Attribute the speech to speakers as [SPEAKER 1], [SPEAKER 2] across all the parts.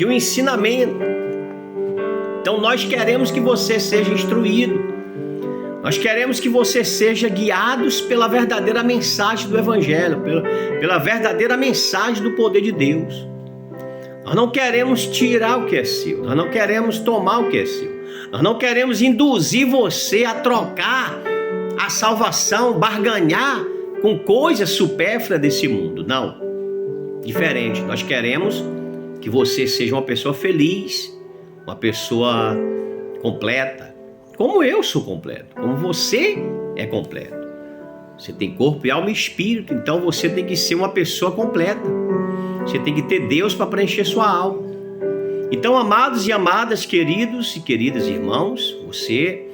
[SPEAKER 1] de um ensinamento. Então nós queremos que você seja instruído. Nós queremos que você seja guiados pela verdadeira mensagem do Evangelho, pela verdadeira mensagem do poder de Deus. Nós não queremos tirar o que é seu, nós não queremos tomar o que é seu, nós não queremos induzir você a trocar a salvação, barganhar com coisas supérfluas desse mundo. Não, diferente. Nós queremos que você seja uma pessoa feliz, uma pessoa completa, como eu sou completo, como você é completo. Você tem corpo e alma e espírito, então você tem que ser uma pessoa completa. Você tem que ter Deus para preencher sua alma. Então, amados e amadas, queridos e queridas irmãos, você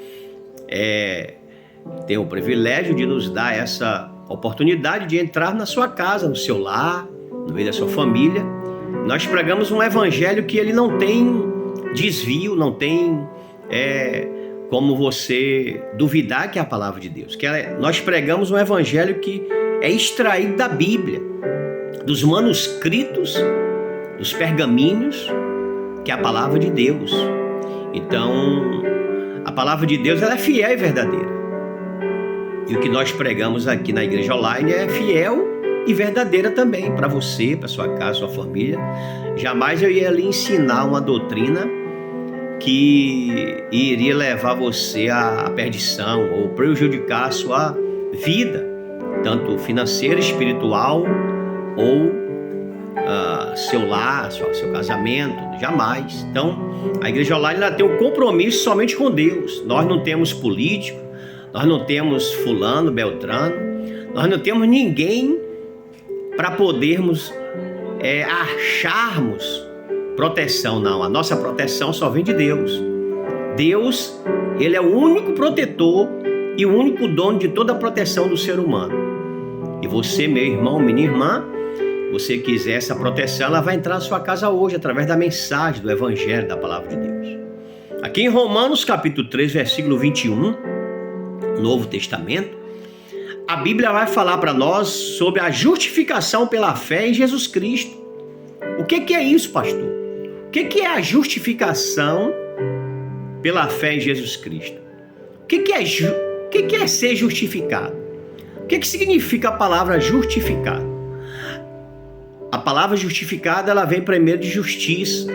[SPEAKER 1] tem o privilégio de nos dar essa oportunidade de entrar na sua casa, no seu lar, no meio da sua família. Nós pregamos um evangelho que ele não tem desvio, não tem como você duvidar que é a palavra de Deus. Nós pregamos um evangelho que é extraído da Bíblia, dos manuscritos, dos pergaminhos, que é a palavra de Deus. Então, a palavra de Deus ela é fiel e verdadeira. E o que nós pregamos aqui na Igreja Online é fiel e verdadeira também, para você, para sua casa, sua família. Jamais eu ia lhe ensinar uma doutrina que iria levar você à perdição ou prejudicar a sua vida, tanto financeira, espiritual ou seu lar, seu casamento, jamais. Então, a Igreja Online ela tem um compromisso somente com Deus. Nós não temos político, nós não temos fulano, beltrano, nós não temos ninguém para podermos acharmos proteção, não. A nossa proteção só vem de Deus. Deus, ele é o único protetor e o único dono de toda a proteção do ser humano. E você, meu irmão, minha irmã, você quiser essa proteção, ela vai entrar na sua casa hoje através da mensagem do Evangelho, da Palavra de Deus. Aqui em Romanos capítulo 3, versículo 21, Novo Testamento, a Bíblia vai falar para nós sobre a justificação pela fé em Jesus Cristo. O que é isso, pastor? O que é a justificação pela fé em Jesus Cristo? O que é ser justificado? O que significa a palavra justificado? A palavra justificada, ela vem primeiro de justiça.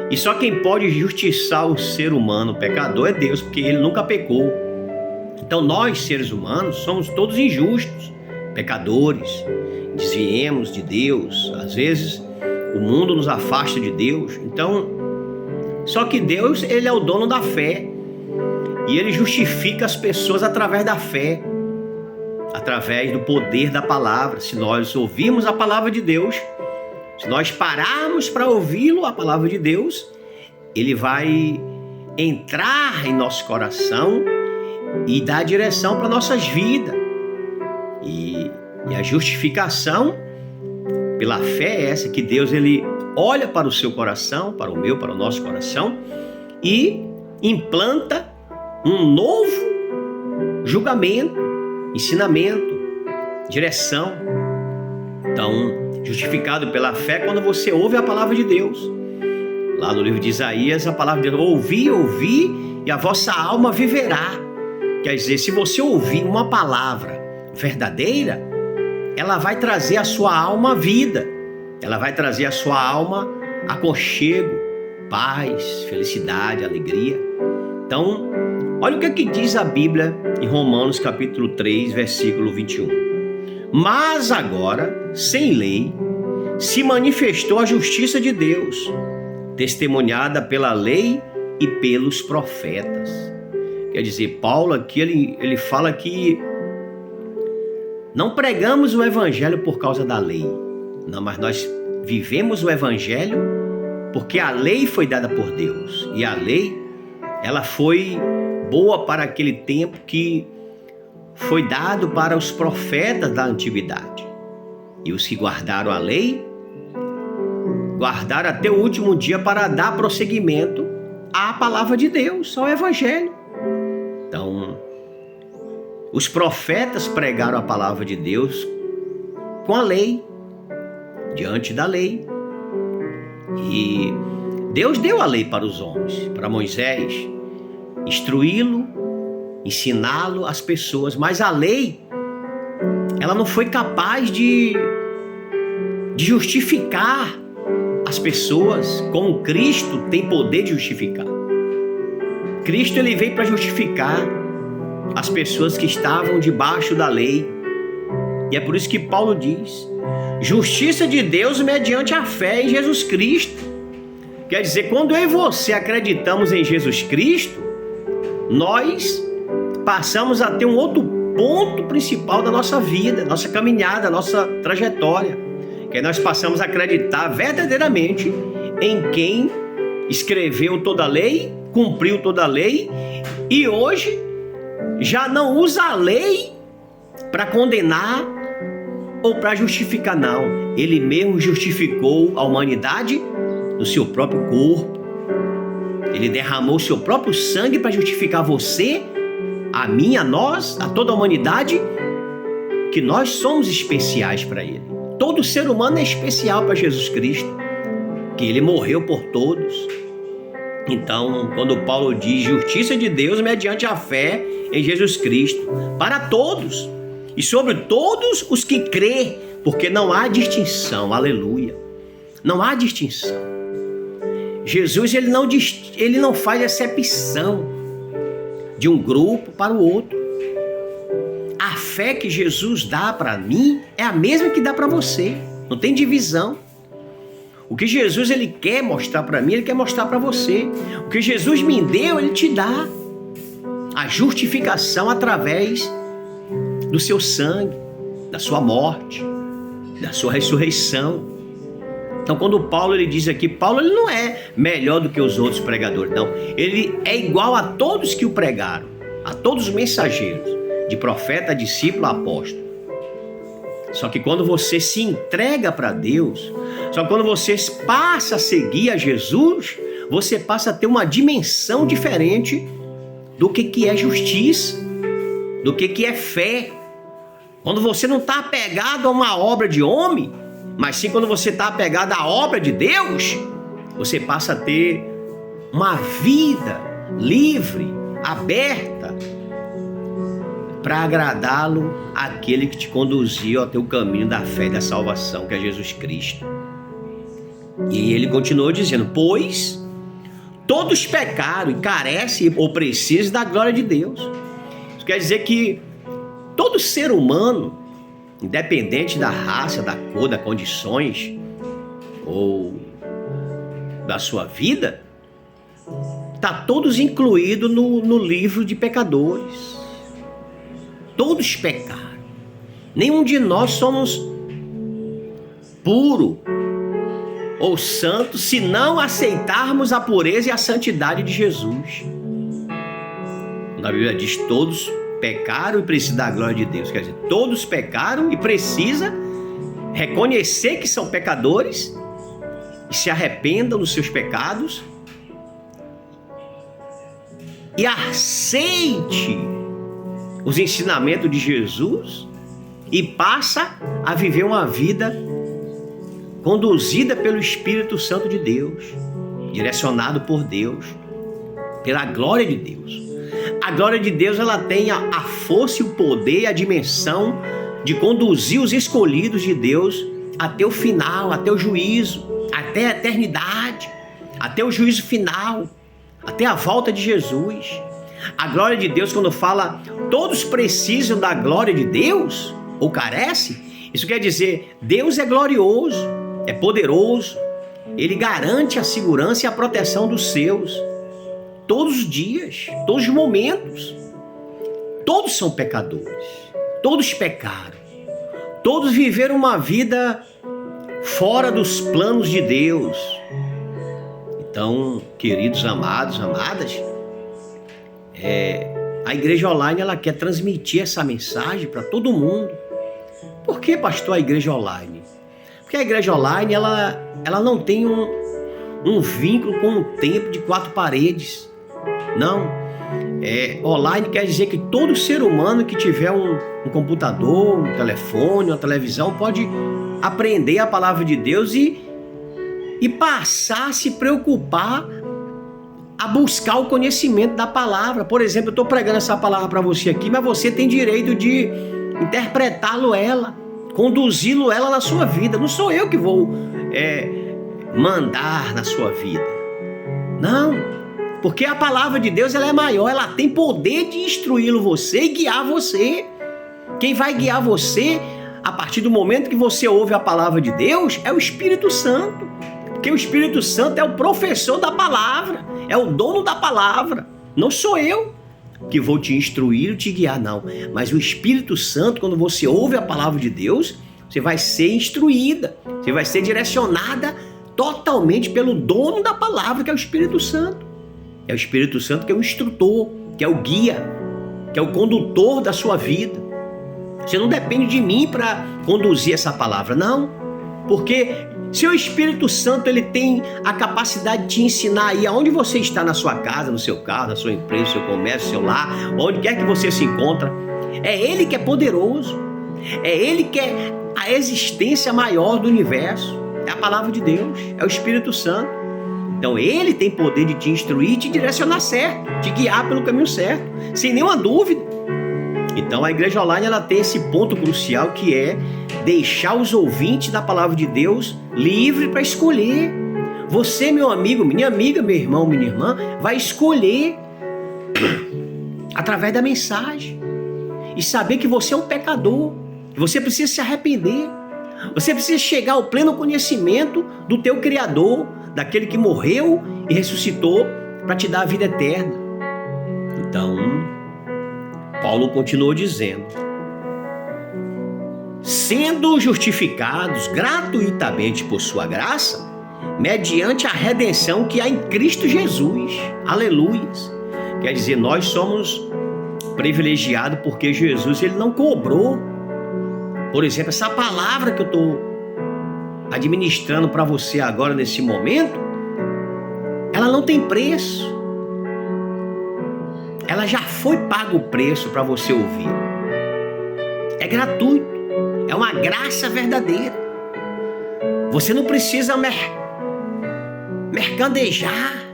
[SPEAKER 1] E só quem pode justiçar o ser humano pecador é Deus, porque ele nunca pecou. Então nós, seres humanos, somos todos injustos, pecadores, desviemos de Deus. Às vezes o mundo nos afasta de Deus. Então, só que Deus, ele é o dono da fé. E ele justifica as pessoas através da fé, através do poder da palavra. Se nós ouvirmos a palavra de Deus, se nós pararmos para ouvi-lo, a palavra de Deus, ele vai entrar em nosso coração e dar direção para nossas vidas. E a justificação pela fé é essa, que Deus ele olha para o seu coração, para o meu, para o nosso coração, e implanta um novo julgamento, ensinamento, direção. Então, justificado pela fé quando você ouve a palavra de Deus. Lá no livro de Isaías, a palavra de Deus: ouvi, e a vossa alma viverá. Quer dizer, se você ouvir uma palavra verdadeira, ela vai trazer à sua alma vida. Ela vai trazer à sua alma aconchego, paz, felicidade, alegria. Então, olha o que diz a Bíblia em Romanos capítulo 3, versículo 21. Mas agora, sem lei, se manifestou a justiça de Deus, testemunhada pela lei e pelos profetas. Quer dizer, Paulo aqui, ele fala que não pregamos o evangelho por causa da lei. Não, mas nós vivemos o evangelho porque a lei foi dada por Deus. E a lei, ela foi boa para aquele tempo que foi dado para os profetas da antiguidade. E os que guardaram a lei, guardaram até o último dia para dar prosseguimento à palavra de Deus, ao evangelho. Então, os profetas pregaram a palavra de Deus com a lei, diante da lei. E Deus deu a lei para os homens, para Moisés, instruí-lo, ensiná-lo às pessoas, mas a lei, ela não foi capaz de justificar as pessoas como Cristo tem poder de justificar. Cristo, ele veio para justificar as pessoas que estavam debaixo da lei. E é por isso que Paulo diz: justiça de Deus mediante a fé em Jesus Cristo. Quer dizer, quando eu e você acreditamos em Jesus Cristo, nós passamos a ter um outro ponto principal da nossa vida, nossa caminhada, nossa trajetória. Que nós passamos a acreditar verdadeiramente em quem escreveu toda a lei, cumpriu toda a lei e hoje já não usa a lei para condenar ou para justificar, não. Ele mesmo justificou a humanidade no seu próprio corpo. Ele derramou seu próprio sangue para justificar você, a mim, a nós, a toda a humanidade, que nós somos especiais para Ele. Todo ser humano é especial para Jesus Cristo, que Ele morreu por todos. Então, quando Paulo diz justiça de Deus mediante a fé em Jesus Cristo, para todos, e sobre todos os que crê, porque não há distinção, aleluia, não há distinção. Jesus, ele não faz acepção de um grupo para o outro. A fé que Jesus dá para mim é a mesma que dá para você, não tem divisão. O que Jesus ele quer mostrar para mim, ele quer mostrar para você. O que Jesus me deu, ele te dá. A justificação através do seu sangue, da sua morte, da sua ressurreição. Então, quando Paulo ele diz aqui, Paulo ele não é melhor do que os outros pregadores, não. Ele é igual a todos que o pregaram, a todos os mensageiros, de profeta, discípulo, apóstolo. Só que quando você se entrega para Deus, só que quando você passa a seguir a Jesus, você passa a ter uma dimensão diferente do que é justiça, do que é fé. Quando você não está apegado a uma obra de homem, mas sim quando você está apegado à obra de Deus, você passa a ter uma vida livre, aberta, para agradá-lo, aquele que te conduziu até o caminho da fé e da salvação, que é Jesus Cristo. E ele continuou dizendo: pois todos pecaram e carecem ou precisam da glória de Deus. Isso quer dizer que todo ser humano, independente da raça, da cor, das condições ou da sua vida, está todos incluídos no livro de pecadores. Todos pecaram. Nenhum de nós somos puro ou santo se não aceitarmos a pureza e a santidade de Jesus. A Bíblia diz: todos pecaram e precisam da glória de Deus. Quer dizer, todos pecaram e precisam reconhecer que são pecadores e se arrependam dos seus pecados e aceite os ensinamentos de Jesus e passa a viver uma vida conduzida pelo Espírito Santo de Deus, direcionado por Deus, pela glória de Deus. A glória de Deus, ela tem a força e o poder e a dimensão de conduzir os escolhidos de Deus até o final, até o juízo, até a eternidade, até o juízo final, até a volta de Jesus. A glória de Deus, quando fala todos precisam da glória de Deus, ou carece, isso quer dizer, Deus é glorioso, é poderoso, Ele garante a segurança e a proteção dos seus, todos os dias, todos os momentos. Todos são pecadores, todos pecaram, todos viveram uma vida fora dos planos de Deus. Então, queridos amados, amadas, a Igreja Online ela quer transmitir essa mensagem para todo mundo. Por que, pastor, a Igreja Online? Porque a Igreja Online ela não tem um vínculo com o tempo de quatro paredes. Não. Online quer dizer que todo ser humano que tiver um computador, um telefone, uma televisão, pode aprender a palavra de Deus e e passar a se preocupar a buscar o conhecimento da palavra. Por exemplo, eu estou pregando essa palavra para você aqui, mas você tem direito de interpretá-lo ela, conduzi-lo ela na sua vida. Não sou eu que vou mandar na sua vida. Não, porque a palavra de Deus ela é maior, ela tem poder de instruí-lo você e guiar você. Quem vai guiar você a partir do momento que você ouve a palavra de Deus é o Espírito Santo. Porque o Espírito Santo é o professor da palavra, é o dono da palavra. Não sou eu que vou te instruir e te guiar, não. Mas o Espírito Santo, quando você ouve a palavra de Deus, você vai ser instruída, você vai ser direcionada totalmente pelo dono da palavra, que é o Espírito Santo. É o Espírito Santo que é o instrutor, que é o guia, que é o condutor da sua vida. Você não depende de mim para conduzir essa palavra, não. Porque se o Espírito Santo ele tem a capacidade de te ensinar aí aonde você está na sua casa, no seu carro, na sua empresa, no seu comércio, no seu lar, onde quer que você se encontra, é Ele que é poderoso, é Ele que é a existência maior do universo, é a palavra de Deus, é o Espírito Santo. Então Ele tem poder de te instruir e te direcionar certo, te guiar pelo caminho certo, sem nenhuma dúvida. Então a Igreja Online ela tem esse ponto crucial que é deixar os ouvintes da palavra de Deus livre para escolher. Você, meu amigo, minha amiga, meu irmão, minha irmã, vai escolher através da mensagem e saber que você é um pecador, que você precisa se arrepender, você precisa chegar ao pleno conhecimento do teu Criador, daquele que morreu e ressuscitou para te dar a vida eterna. Então, Paulo continuou dizendo: sendo justificados gratuitamente por sua graça, mediante a redenção que há em Cristo Jesus. Aleluias. Quer dizer, nós somos privilegiados porque Jesus ele não cobrou. Por exemplo, essa palavra que eu estou administrando para você agora nesse momento, ela não tem preço. Ela já foi pago o preço para você ouvir. É gratuito. É uma graça verdadeira. Você não precisa mercadejar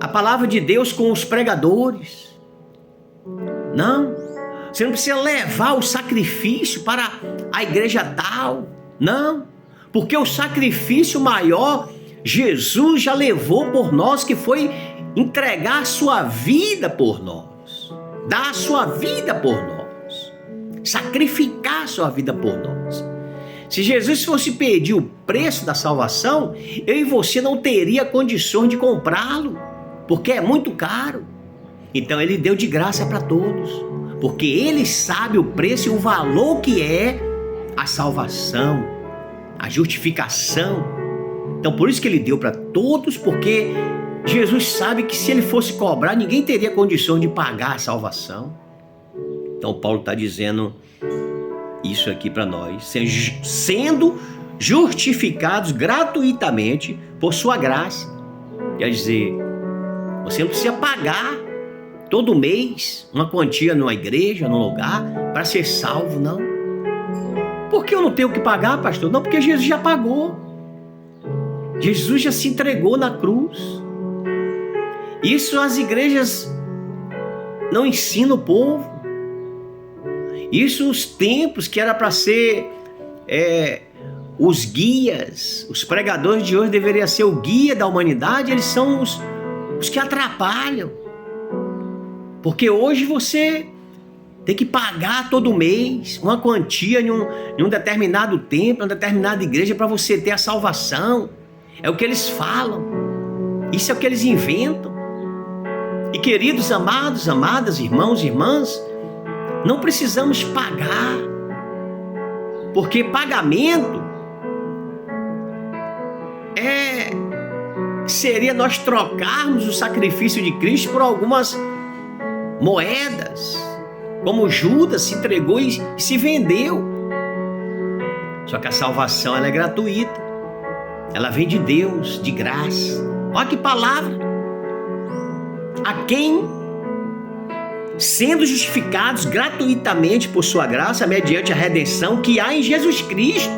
[SPEAKER 1] a palavra de Deus com os pregadores. Não. Você não precisa levar o sacrifício para a igreja tal. Não. Porque o sacrifício maior, Jesus já levou por nós, que foi entregar a sua vida por nós. Dar a sua vida por nós. Sacrificar a sua vida por nós. Se Jesus fosse pedir o preço da salvação, eu e você não teria condições de comprá-lo, porque é muito caro. Então ele deu de graça para todos, porque ele sabe o preço e o valor que é a salvação, a justificação. Então por isso que ele deu para todos, porque Jesus sabe que se ele fosse cobrar, ninguém teria condições de pagar a salvação. Então Paulo está dizendo isso aqui para nós, sendo justificados gratuitamente por sua graça. Quer dizer, você não precisa pagar todo mês uma quantia numa igreja, num lugar, para ser salvo, não. Por que eu não tenho que pagar, pastor? Não, porque Jesus já pagou. Jesus já se entregou na cruz. Isso as igrejas não ensinam o povo. Isso os templos que era para ser os guias, os pregadores de hoje deveriam ser o guia da humanidade, eles são os que atrapalham. Porque hoje você tem que pagar todo mês uma quantia em um determinado templo, em uma determinada igreja para você ter a salvação. É o que eles falam. Isso é o que eles inventam. E queridos amados, amadas, irmãos e irmãs, não precisamos pagar, porque pagamento seria nós trocarmos o sacrifício de Cristo por algumas moedas, como Judas se entregou e se vendeu. Só que a salvação ela é gratuita, ela vem de Deus, de graça. Olha que palavra! A quem, sendo justificados gratuitamente por sua graça, mediante a redenção que há em Jesus Cristo.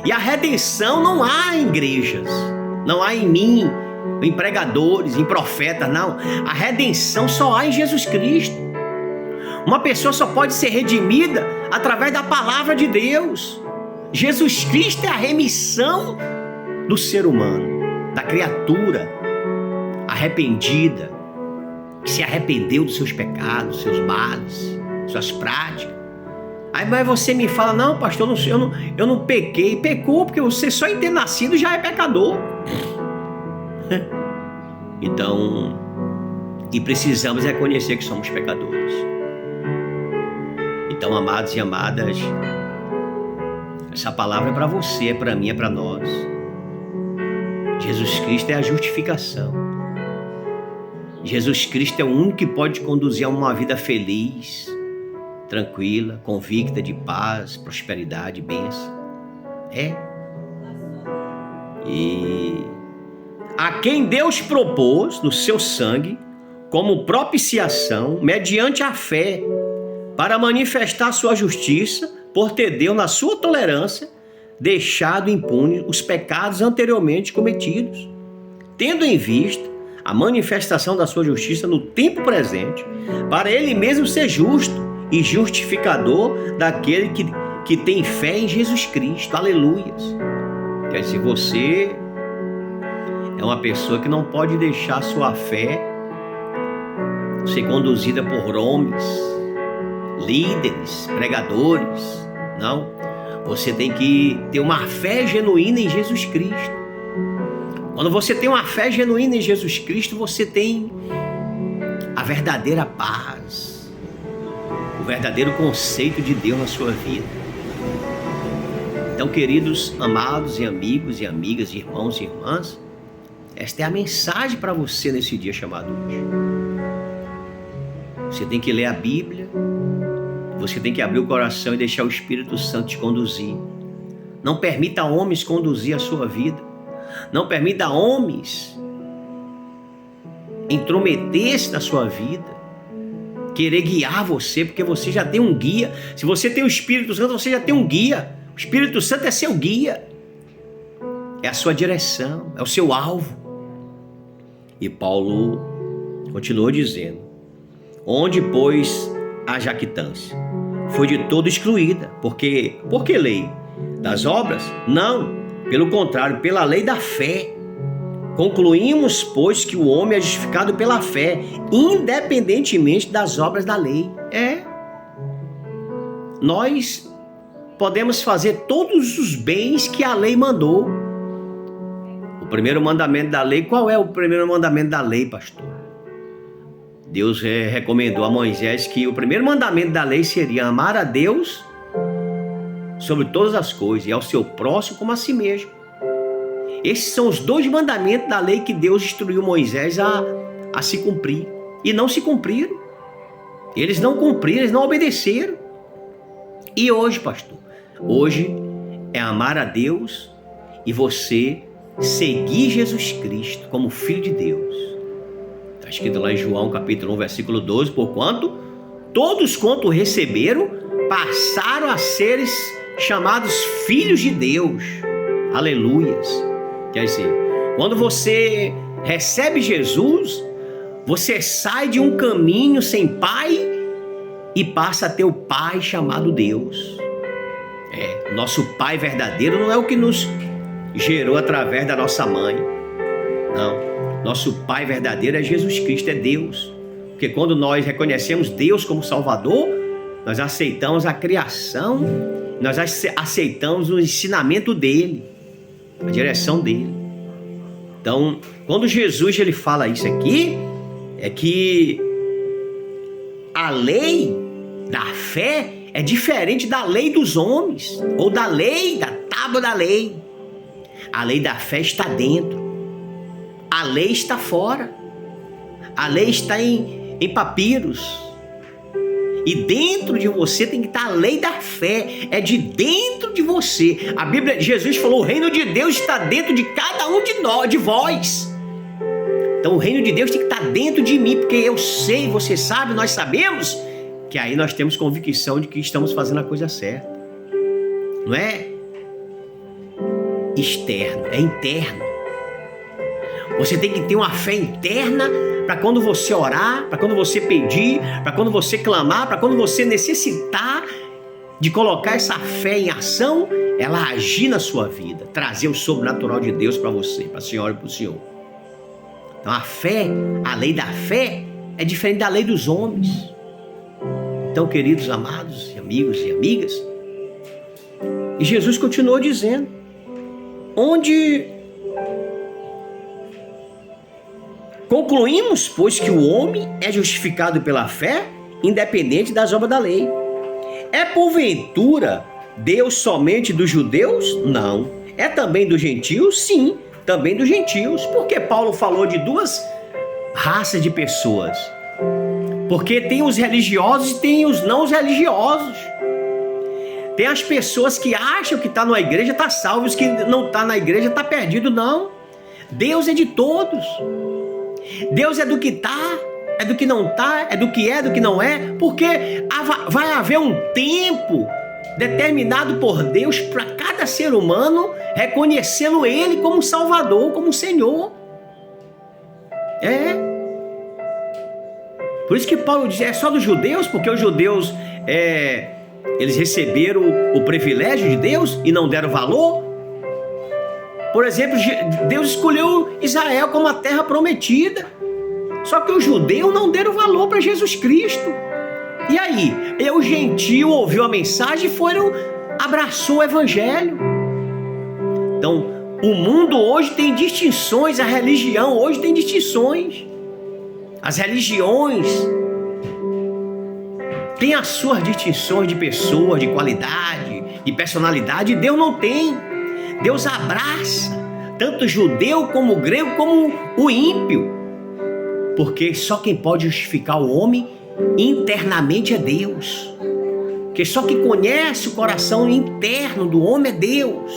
[SPEAKER 1] E a redenção não há em igrejas, não há em mim, em pregadores, em profetas, não. A redenção só há em Jesus Cristo. Uma pessoa só pode ser redimida através da palavra de Deus. Jesus Cristo é a remissão do ser humano, da criatura arrependida, que se arrependeu dos seus pecados, seus males, suas práticas. Aí mas você me fala, não, pastor, eu não pequei. Pecou porque você só em ter nascido já é pecador. Então, e precisamos reconhecer que somos pecadores. Então, amados e amadas, essa palavra é para você, é para mim, é para nós. Jesus Cristo é a justificação. Jesus Cristo é o único que pode conduzir a uma vida feliz, tranquila, convicta de paz, prosperidade, bênção. E a quem Deus propôs no seu sangue como propiciação, mediante a fé, para manifestar sua justiça, por ter Deus, na sua tolerância, deixado impune os pecados anteriormente cometidos, tendo em vista a manifestação da sua justiça no tempo presente, para ele mesmo ser justo e justificador daquele que tem fé em Jesus Cristo. Aleluias. Quer dizer, você é uma pessoa que não pode deixar sua fé ser conduzida por homens, líderes, pregadores. Não. Você tem que ter uma fé genuína em Jesus Cristo. Quando você tem uma fé genuína em Jesus Cristo, você tem a verdadeira paz, o verdadeiro conceito de Deus na sua vida. Então, queridos, amados e amigos e amigas, irmãos e irmãs, esta é a mensagem para você nesse dia chamado hoje. Você tem que ler a Bíblia, você tem que abrir o coração e deixar o Espírito Santo te conduzir. Não permita homens conduzir a sua vida. Não permita homens intrometer-se na sua vida, querer guiar você, porque você já tem um guia. Se você tem o Espírito Santo, você já tem um guia. O Espírito Santo é seu guia, é a sua direção, é o seu alvo. E Paulo continuou dizendo: onde, pois, a jactância foi de todo excluída. Por que lei? Das obras? Não, pelo contrário, pela lei da fé. Concluímos, pois, que o homem é justificado pela fé, independentemente das obras da lei. Nós podemos fazer todos os bens que a lei mandou. O primeiro mandamento da lei, qual é o primeiro mandamento da lei, pastor? Deus recomendou a Moisés que o primeiro mandamento da lei seria amar a Deus sobre todas as coisas e ao seu próximo como a si mesmo. Esses são os dois mandamentos da lei que Deus instruiu Moisés a se cumprir. E não se cumpriram. Eles não cumpriram, eles não obedeceram. E hoje, pastor? Hoje é amar a Deus e você seguir Jesus Cristo como Filho de Deus. Está escrito lá em João capítulo 1, versículo 12, porquanto todos quanto receberam passaram a seres chamados filhos de Deus. Aleluias. Quer dizer, quando você recebe Jesus, você sai de um caminho sem pai e passa a ter o pai chamado Deus. Nosso pai verdadeiro não é o que nos gerou através da nossa mãe. Não. Nosso pai verdadeiro é Jesus Cristo, é Deus. Porque quando nós reconhecemos Deus como Salvador, nós aceitamos a criação, nós aceitamos o ensinamento dele, a direção dele. Então, quando Jesus ele fala isso aqui, é que a lei da fé é diferente da lei dos homens, ou da lei, da tábua da lei. A lei da fé está dentro, a lei está fora, a lei está em papiros. E dentro de você tem que estar a lei da fé, é de dentro de você. A Bíblia, Jesus falou, o reino de Deus está dentro de cada um de nós, de vós. Então o reino de Deus tem que estar dentro de mim, porque eu sei, você sabe, nós sabemos, que aí nós temos convicção de que estamos fazendo a coisa certa. Não é? externo, é interno. Você tem que ter uma fé interna para quando você orar, para quando você pedir, para quando você clamar, para quando você necessitar de colocar essa fé em ação, ela agir na sua vida, trazer o sobrenatural de Deus para você, para a senhora e para o senhor. Então a fé, a lei da fé é diferente da lei dos homens. Então, queridos amados, amigos e amigas, e Jesus continuou dizendo, onde concluímos, pois, que o homem é justificado pela fé, independente das obras da lei. É porventura Deus somente dos judeus? Não. É também dos gentios? Sim, também dos gentios. Por que Paulo falou de duas raças de pessoas? Porque tem os religiosos e tem os não religiosos. Tem as pessoas que acham que está na igreja está salvo, os que não está na igreja está perdido. Não. Deus é de todos. Deus é do que está, é do que não está, é do que não é, porque vai haver um tempo determinado por Deus para cada ser humano reconhecê-lo Ele como Salvador, como Senhor. Por isso que Paulo diz, é só dos judeus, porque os judeus eles receberam o privilégio de Deus e não deram valor. Por exemplo, Deus escolheu Israel como a terra prometida. Só que os judeus não deram valor para Jesus Cristo. E aí? O gentio ouviu a mensagem e abraçou o evangelho. Então, o mundo hoje tem distinções, a religião hoje tem distinções. As religiões têm as suas distinções de pessoa, de qualidade, de personalidade. Deus não tem. Deus abraça tanto o judeu como o grego como o ímpio, porque só quem pode justificar o homem internamente é Deus, porque só quem conhece o coração interno do homem é Deus.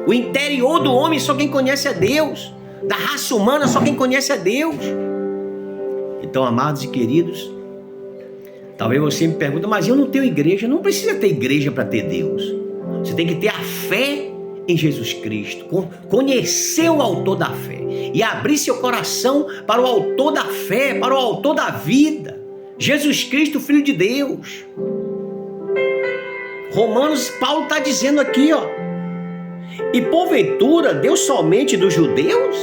[SPEAKER 1] O interior do homem só quem conhece é Deus, da raça humana só quem conhece é Deus. Então, amados e queridos, talvez você me pergunte, mas eu não tenho igreja. Não precisa ter igreja para ter Deus. Você tem que ter a fé em Jesus Cristo, conhecer o autor da fé e abrir seu coração para o autor da fé, para o autor da vida, Jesus Cristo, Filho de Deus. Romanos, Paulo está dizendo aqui, e porventura Deus somente dos judeus?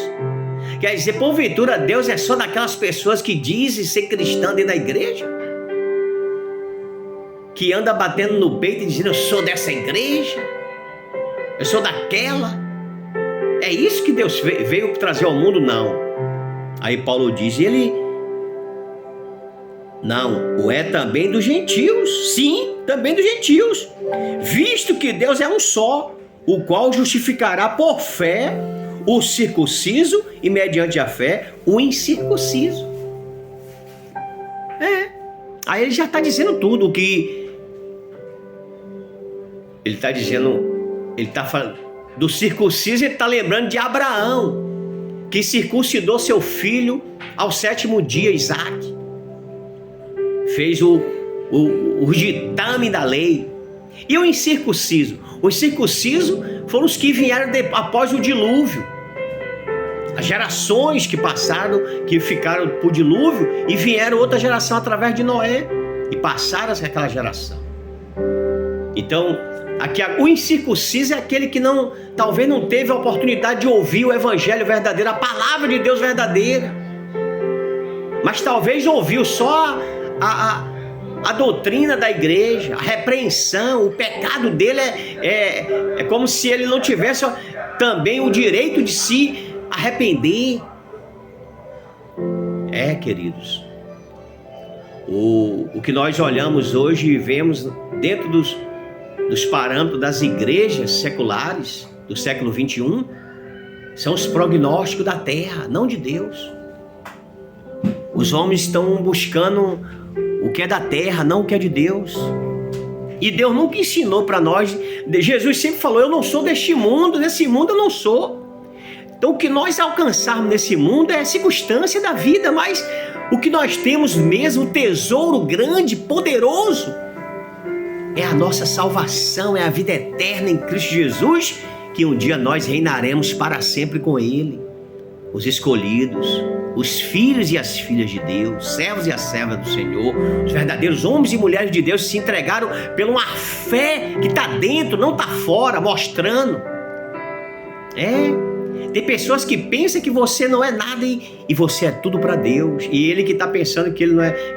[SPEAKER 1] Quer dizer, porventura Deus é só daquelas pessoas que dizem ser cristã dentro da igreja? Que anda batendo no peito e dizendo, eu sou dessa igreja? Eu sou daquela? É isso que Deus veio trazer ao mundo? Não. Aí Paulo diz, não, é também dos gentios. Sim, também dos gentios. Visto que Deus é um só, o qual justificará por fé o circunciso e mediante a fé o incircunciso. Aí ele já está dizendo tudo o que ele está dizendo. Ele está falando do circunciso, ele está lembrando de Abraão, que circuncidou seu filho ao 7º dia, Isaac. Fez o ditame da lei. E o incircunciso? Os circuncisos foram os que vieram após o dilúvio. As gerações que passaram, que ficaram por dilúvio, e vieram outra geração através de Noé, e passaram aquela geração. Então, aqui, o incircunciso é aquele que talvez não teve a oportunidade de ouvir o evangelho verdadeiro, a palavra de Deus verdadeira, mas talvez ouviu só a doutrina da igreja, a repreensão, o pecado dele é como se ele não tivesse também o direito de se arrepender. Queridos, o que nós olhamos hoje e vemos dentro dos parâmetros das igrejas seculares do século 21 são os prognósticos da terra, não de Deus. Os homens estão buscando o que é da terra, não o que é de Deus. E Deus nunca ensinou para nós. Jesus sempre falou, eu não sou deste mundo, nesse mundo eu não sou. Então o que nós alcançarmos nesse mundo é circunstância da vida, mas o que nós temos mesmo, tesouro grande, poderoso, é a nossa salvação, é a vida eterna em Cristo Jesus, que um dia nós reinaremos para sempre com Ele. Os escolhidos, os filhos e as filhas de Deus, servos e as servas do Senhor, os verdadeiros homens e mulheres de Deus se entregaram pela uma fé que está dentro, não está fora, mostrando. Tem pessoas que pensam que você não é nada e você é tudo para Deus. E ele que está pensando que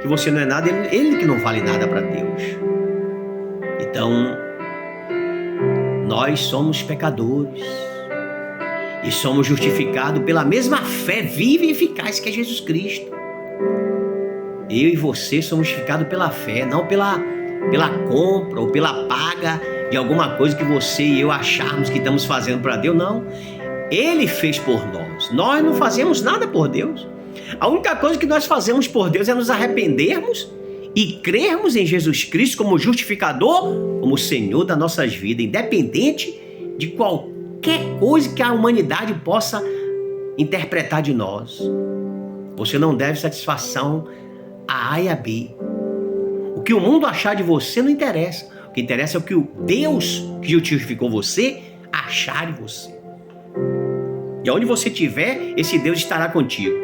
[SPEAKER 1] você não é nada, ele que não vale nada para Deus. Então, nós somos pecadores e somos justificados pela mesma fé viva e eficaz que é Jesus Cristo. Eu e você somos justificados pela fé, não pela compra ou pela paga de alguma coisa que você e eu acharmos que estamos fazendo para Deus. Não, Ele fez por nós. Nós não fazemos nada por Deus. A única coisa que nós fazemos por Deus é nos arrependermos e crermos em Jesus Cristo como justificador, como Senhor das nossas vidas, independente de qualquer coisa que a humanidade possa interpretar de nós. Você não deve satisfação a A e a B. O que o mundo achar de você não interessa. O que interessa é o que o Deus que justificou você achar de você. E onde você estiver, esse Deus estará contigo.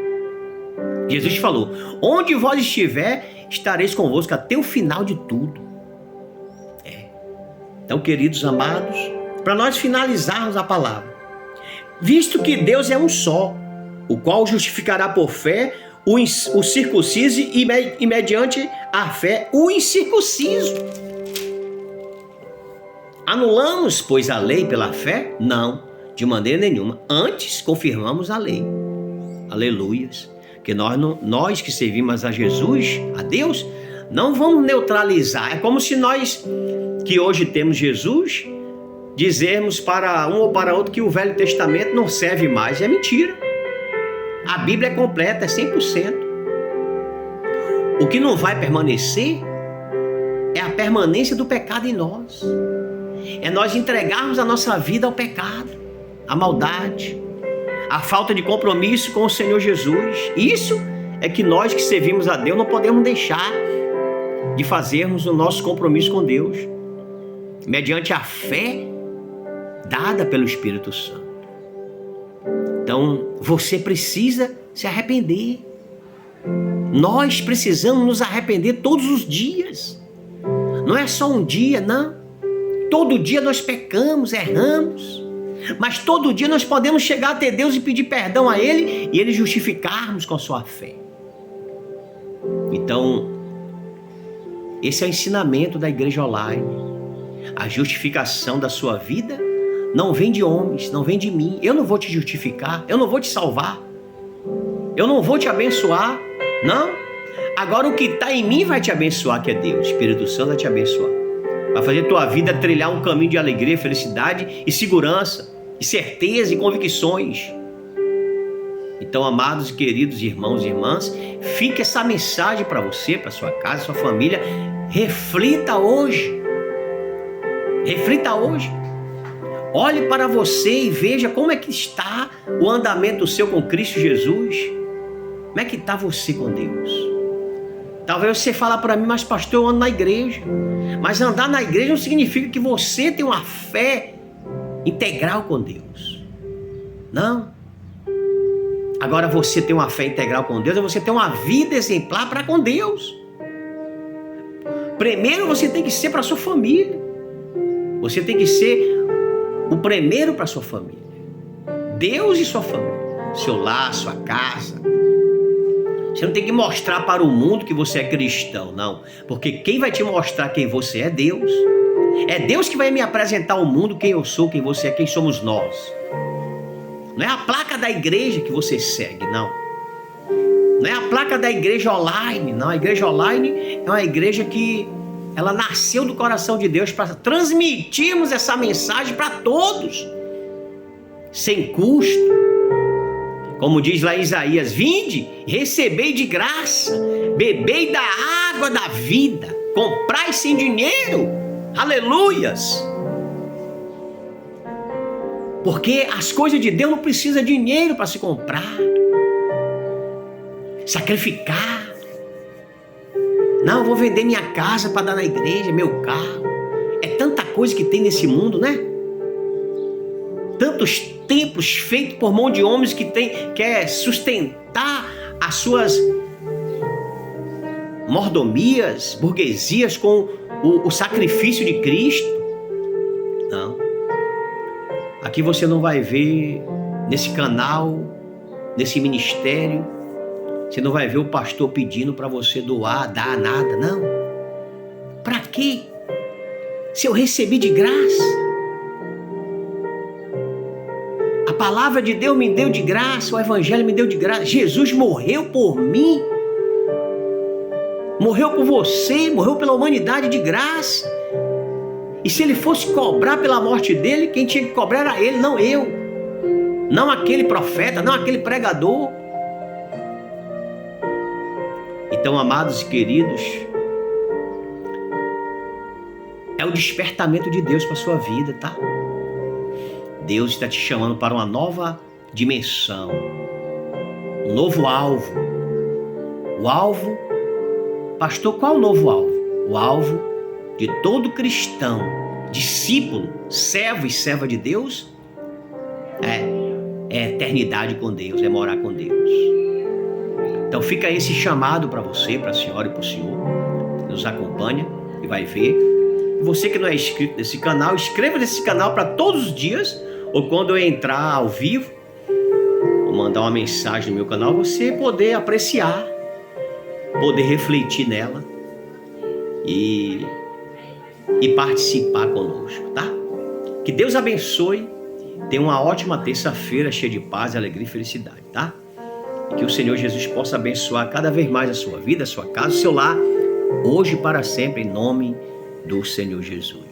[SPEAKER 1] Jesus falou: onde vós estiver, estareis convosco até o final de tudo. Então, queridos amados, para nós finalizarmos a palavra, visto que Deus é um só, o qual justificará por fé o circunciso e mediante a fé o incircunciso. Anulamos, pois, a lei pela fé? Não, de maneira nenhuma. Antes, confirmamos a lei. Aleluias. Porque nós que servimos a Jesus, a Deus, não vamos neutralizar. É como se nós, que hoje temos Jesus, dizermos para um ou para outro que o Velho Testamento não serve mais. É mentira. A Bíblia é completa, é 100%. O que não vai permanecer é a permanência do pecado em nós. É nós entregarmos a nossa vida ao pecado, à maldade, à falta de compromisso com o Senhor Jesus. Isso é que nós que servimos a Deus não podemos deixar de fazermos o nosso compromisso com Deus, mediante a fé dada pelo Espírito Santo. Então, você precisa se arrepender. Nós precisamos nos arrepender todos os dias. Não é só um dia, não. Todo dia nós pecamos, erramos. Mas todo dia nós podemos chegar até Deus e pedir perdão a Ele e Ele justificarmos com a sua fé. Então, esse é o ensinamento da Igreja Online. A justificação da sua vida não vem de homens, não vem de mim. Eu não vou te justificar, eu não vou te salvar, eu não vou te abençoar, não. Agora o que está em mim vai te abençoar, que é Deus. O Espírito Santo vai te abençoar. Vai fazer tua vida trilhar um caminho de alegria, felicidade e segurança, e certeza e convicções. Então, amados e queridos irmãos e irmãs, fique essa mensagem para você, para sua casa, sua família. Reflita hoje. Reflita hoje. Olhe para você e veja como é que está o andamento seu com Cristo Jesus. Como é que está você com Deus? Talvez você fale para mim: mas pastor, eu ando na igreja. Mas andar na igreja não significa que você tem uma fé integral com Deus. Não. Agora, você tem uma fé integral com Deus, é você ter uma vida exemplar para com Deus. Primeiro você tem que ser para sua família. Você tem que ser o primeiro para sua família. Deus e sua família. Seu lar, sua casa. Você não tem que mostrar para o mundo que você é cristão, não. Porque quem vai te mostrar quem você é Deus. É Deus que vai me apresentar ao mundo quem eu sou, quem você é, quem somos nós. Não é a placa da igreja que você segue, não. Não é a placa da igreja online, não. A igreja online é uma igreja que ela nasceu do coração de Deus para transmitirmos essa mensagem para todos, sem custo. Como diz lá em Isaías: vinde, recebei de graça, bebei da água da vida, comprai sem dinheiro. Aleluias! Porque as coisas de Deus não precisam de dinheiro para se comprar, sacrificar. Não, eu vou vender minha casa para dar na igreja, meu carro. É tanta coisa que tem nesse mundo, né? tantos templos feitos por mão de homens que quer sustentar as suas mordomias, burguesias com o sacrifício de Cristo. Não. Aqui você não vai ver, nesse canal, nesse ministério, você não vai ver o pastor pedindo para você doar, dar nada, não. Para quê? Se eu recebi de graça. A palavra de Deus me deu de graça, o evangelho me deu de graça. Jesus morreu por mim. Morreu por você, morreu pela humanidade de graça. E se ele fosse cobrar pela morte dele, quem tinha que cobrar era ele, não eu. Não aquele profeta, não aquele pregador. Então, amados e queridos, é o despertamento de Deus para a sua vida, tá? Deus está te chamando para uma nova dimensão, um novo alvo. O alvo, pastor, qual o novo alvo? O alvo de todo cristão, discípulo, servo e serva de Deus, é eternidade com Deus, é morar com Deus. Então fica esse chamado para você, para a senhora e para o senhor, que nos acompanha e vai ver. Você que não é inscrito nesse canal, inscreva nesse canal para todos os dias, ou quando eu entrar ao vivo, ou mandar uma mensagem no meu canal, você poder apreciar, poder refletir nela e participar conosco, tá? Que Deus abençoe. Tenha uma ótima terça-feira cheia de paz, alegria e felicidade, tá? E que o Senhor Jesus possa abençoar cada vez mais a sua vida, a sua casa, o seu lar, hoje e para sempre, em nome do Senhor Jesus.